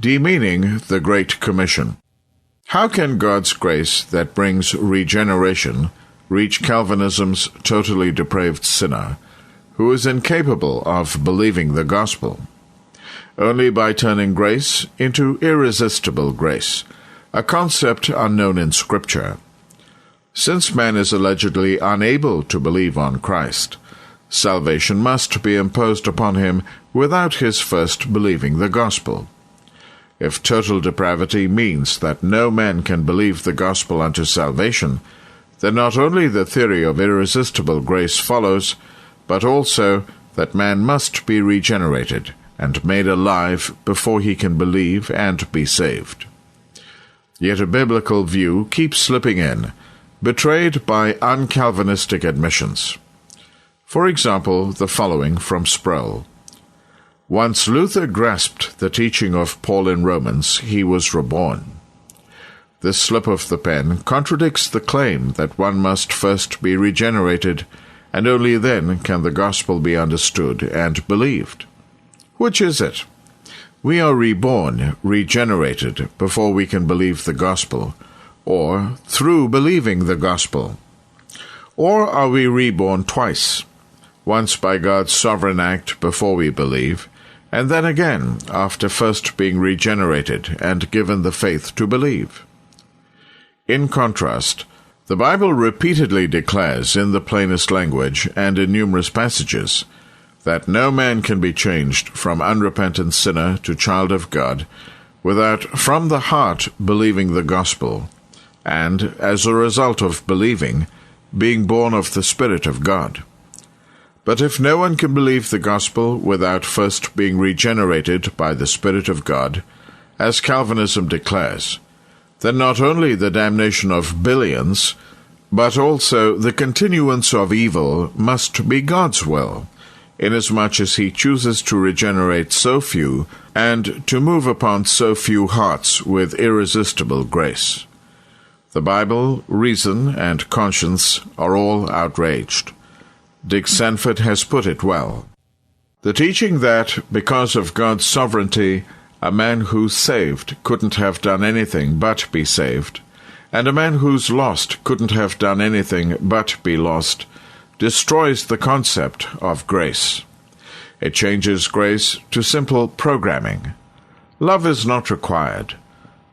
Demeaning the Great Commission. How can God's grace that brings regeneration reach Calvinism's totally depraved sinner, who is incapable of believing the gospel? Only by turning grace into irresistible grace, a concept unknown in Scripture. Since man is allegedly unable to believe on Christ, salvation must be imposed upon him without his first believing the gospel. If total depravity means that no man can believe the gospel unto salvation, then not only the theory of irresistible grace follows, but also that man must be regenerated and made alive before he can believe and be saved. Yet a biblical view keeps slipping in, betrayed by un-Calvinistic admissions. For example, the following from Sproul. Once Luther grasped the teaching of Paul in Romans, he was reborn. This slip of the pen contradicts the claim that one must first be regenerated, and only then can the gospel be understood and believed. Which is it? We are reborn, regenerated, before we can believe the gospel, or through believing the gospel. Or are we reborn twice, once by God's sovereign act before we believe, and then again after first being regenerated and given the faith to believe? In contrast, the Bible repeatedly declares in the plainest language and in numerous passages that no man can be changed from unrepentant sinner to child of God without from the heart believing the gospel, and, as a result of believing, being born of the Spirit of God. But if no one can believe the gospel without first being regenerated by the Spirit of God, as Calvinism declares, then not only the damnation of billions, but also the continuance of evil must be God's will, inasmuch as he chooses to regenerate so few and to move upon so few hearts with irresistible grace. The Bible, reason, and conscience are all outraged. Dick Sanford has put it well. The teaching that, because of God's sovereignty, a man who's saved couldn't have done anything but be saved, and a man who's lost couldn't have done anything but be lost, destroys the concept of grace. It changes grace to simple programming. Love is not required.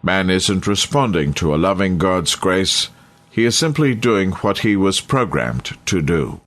Man isn't responding to a loving God's grace. He is simply doing what he was programmed to do.